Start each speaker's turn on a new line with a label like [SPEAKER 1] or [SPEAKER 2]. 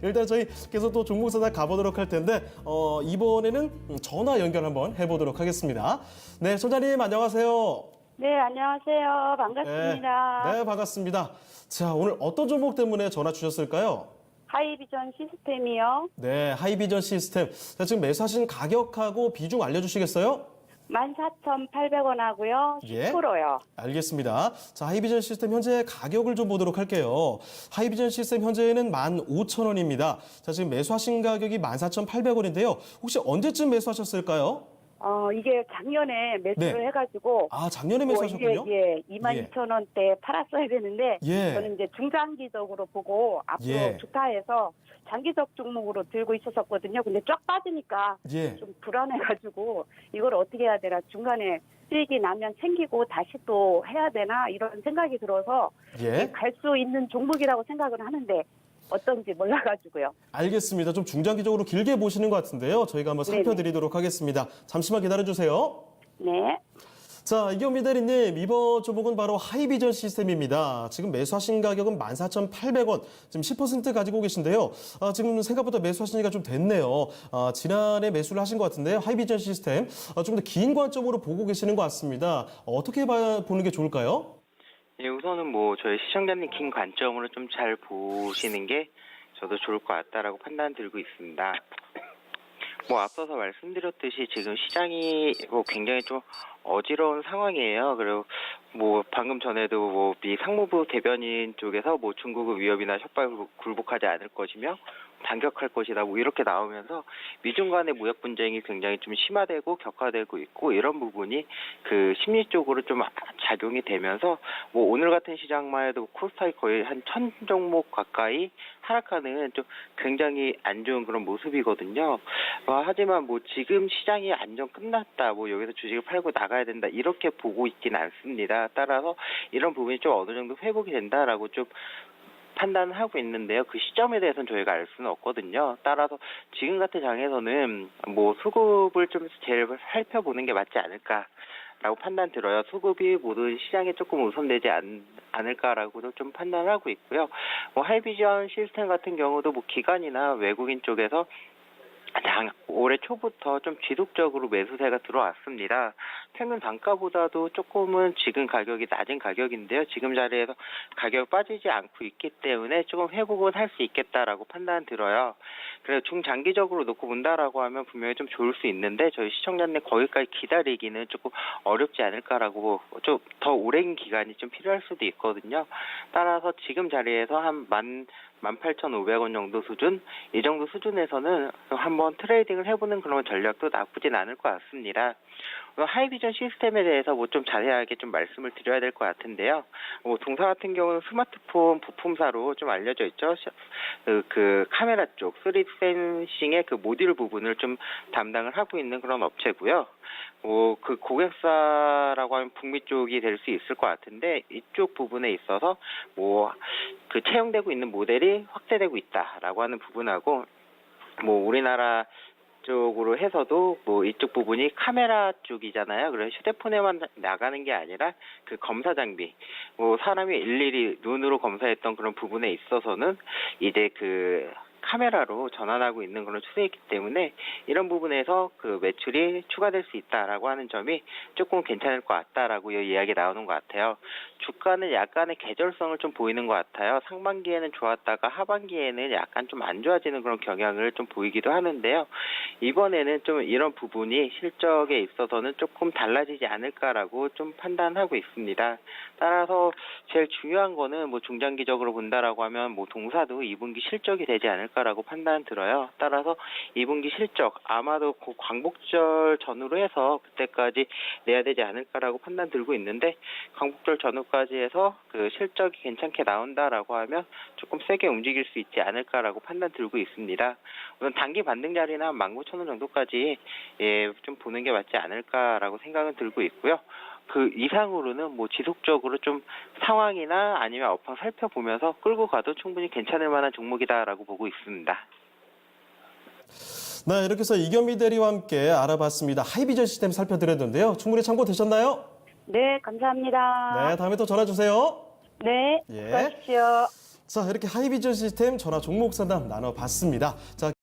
[SPEAKER 1] 일단 저희 계속 또 종목 사나 가보도록 할 텐데 이번에는 전화 연결 한번 해보도록 하겠습니다. 네, 소장님 안녕하세요.
[SPEAKER 2] 네, 안녕하세요. 반갑습니다.
[SPEAKER 1] 네, 반갑습니다. 자, 오늘 어떤 종목 때문에 전화 주셨을까요?
[SPEAKER 2] 하이비전 시스템이요.
[SPEAKER 1] 네, 하이비전 시스템. 자, 지금 매수하신 가격하고 비중 알려주시겠어요?
[SPEAKER 2] 14,800원 하고요.
[SPEAKER 1] 예.
[SPEAKER 2] 10%요.
[SPEAKER 1] 알겠습니다. 자, 하이비전 시스템 현재 가격을 좀 보도록 할게요. 하이비전 시스템 현재는 15,000원입니다. 자, 지금 매수하신 가격이 14,800원인데요. 혹시 언제쯤 매수하셨을까요?
[SPEAKER 2] 이게 작년에 매수를
[SPEAKER 1] 네.
[SPEAKER 2] 해가지고.
[SPEAKER 1] 아, 작년에 매수하셨군요.
[SPEAKER 2] 이게 22,000원대 팔았어야 되는데.
[SPEAKER 1] 예.
[SPEAKER 2] 저는 이제 중장기적으로 보고 앞으로
[SPEAKER 1] 예.
[SPEAKER 2] 좋다 해서 장기적 종목으로 들고 있었거든요. 근데 쫙 빠지니까
[SPEAKER 1] 예.
[SPEAKER 2] 좀 불안해가지고 이걸 어떻게 해야 되나 중간에 수익이 나면 챙기고 다시 또 해야 되나 이런 생각이 들어서
[SPEAKER 1] 예.
[SPEAKER 2] 갈 수 있는 종목이라고 생각을 하는데 어떤지 몰라가지고요.
[SPEAKER 1] 알겠습니다. 좀 중장기적으로 길게 보시는 것 같은데요. 저희가 한번 살펴드리도록 하겠습니다. 잠시만 기다려주세요.
[SPEAKER 2] 네.
[SPEAKER 1] 자, 이경미 대리님, 이번 종목은 바로 하이비전 시스템입니다. 지금 매수하신 가격은 14,800원, 지금 10% 가지고 계신데요. 지금 생각보다 매수하시니까 좀 됐네요. 지난해 매수를 하신 것 같은데요. 하이비전 시스템, 좀 더 긴 관점으로 보고 계시는 것 같습니다. 어떻게 보는 게 좋을까요?
[SPEAKER 3] 예, 우선은 저희 시청자님 긴 관점으로 좀 잘 보시는 게 저도 좋을 것 같다라고 판단 들고 있습니다. 앞서서 말씀드렸듯이 지금 시장이 굉장히 좀 어지러운 상황이에요. 그리고 방금 전에도 미 상무부 대변인 쪽에서 중국의 위협이나 협박을 굴복하지 않을 것이며 반격할 것이다 이렇게 나오면서 미중 간의 무역 분쟁이 굉장히 좀 심화되고 격화되고 있고 이런 부분이 그 심리 쪽으로 좀 작용이 되면서 오늘 같은 시장만 해도 코스닥이 거의 한 1,000종목 가까이 하락하는 좀 굉장히 안 좋은 그런 모습이거든요. 하지만 지금 시장이 안정 끝났다 여기서 주식을 팔고 나가야 된다 이렇게 보고 있지는 않습니다. 따라서 이런 부분이 좀 어느 정도 회복이 된다라고 좀 판단을 하고 있는데요. 그 시점에 대해서는 저희가 알 수는 없거든요. 따라서 지금 같은 장에서는 수급을 좀 제일 살펴보는 게 맞지 않을까라고 판단 들어요. 수급이 모든 시장에 조금 우선되지 않을까라고도 좀 판단을 하고 있고요. 하이비전 시스템 같은 경우도 기관이나 외국인 쪽에서 올해 초부터 좀 지속적으로 매수세가 들어왔습니다. 평균 단가보다도 조금은 지금 가격이 낮은 가격인데요. 지금 자리에서 가격이 빠지지 않고 있기 때문에 조금 회복은 할 수 있겠다라고 판단 들어요. 그래서 중장기적으로 놓고 본다라고 하면 분명히 좀 좋을 수 있는데 저희 시청자님 거기까지 기다리기는 조금 어렵지 않을까라고 좀 더 오랜 기간이 좀 필요할 수도 있거든요. 따라서 지금 자리에서 한 18,500원 정도 수준, 이 정도 수준에서는 한번 트레이딩을 해보는 그런 전략도 나쁘진 않을 것 같습니다. 하이비전 시스템에 대해서 좀 자세하게 좀 말씀을 드려야 될 것 같은데요. 동사 같은 경우는 스마트폰 부품사로 좀 알려져 있죠. 그 카메라 쪽, 3D 센싱의 그 모듈 부분을 좀 담당을 하고 있는 그런 업체고요. 그 고객사라고 하면 북미 쪽이 될 수 있을 것 같은데 이쪽 부분에 있어서 그 채용되고 있는 모델이 확대되고 있다라고 하는 부분하고 우리나라 쪽으로 해서도 이쪽 부분이 카메라 쪽이잖아요. 그래서 휴대폰에만 나가는 게 아니라 그 검사 장비, 사람이 일일이 눈으로 검사했던 그런 부분에 있어서는 이제 그 카메라로 전환하고 있는 그런 추세이기 때문에 이런 부분에서 그 매출이 추가될 수 있다라고 하는 점이 조금 괜찮을 것 같다라고 이야기 나오는 것 같아요. 주가는 약간의 계절성을 좀 보이는 것 같아요. 상반기에는 좋았다가 하반기에는 약간 좀 안 좋아지는 그런 경향을 좀 보이기도 하는데요. 이번에는 좀 이런 부분이 실적에 있어서는 조금 달라지지 않을까라고 좀 판단하고 있습니다. 따라서 제일 중요한 거는 중장기적으로 본다라고 하면 동사도 2분기 실적이 되지 않을까라고 판단 들어요. 따라서 2분기 실적 아마도 그 광복절 전후로 해서 그때까지 내야 되지 않을까라고 판단 들고 있는데 광복절 전후까지 해서 그 실적이 괜찮게 나온다라고 하면 조금 세게 움직일 수 있지 않을까라고 판단 들고 있습니다. 우선 단기 반등 자리는 한 19,000원 정도까지 좀 보는 게 맞지 않을까라고 생각은 들고 있고요. 그 이상으로는 지속적으로 좀 상황이나 아니면 업황 살펴보면서 끌고 가도 충분히 괜찮을 만한 종목이다라고 보고 있습니다.
[SPEAKER 1] 네, 이렇게 해서 이경미 대리와 함께 알아봤습니다. 하이비전 시스템 살펴드렸는데요. 충분히 참고되셨나요?
[SPEAKER 2] 네, 감사합니다.
[SPEAKER 1] 네, 다음에 또 전화 주세요.
[SPEAKER 2] 네,
[SPEAKER 1] 예.
[SPEAKER 2] 수고하십시오.
[SPEAKER 1] 자, 이렇게 하이비전 시스템 전화 종목 상담 나눠봤습니다. 자,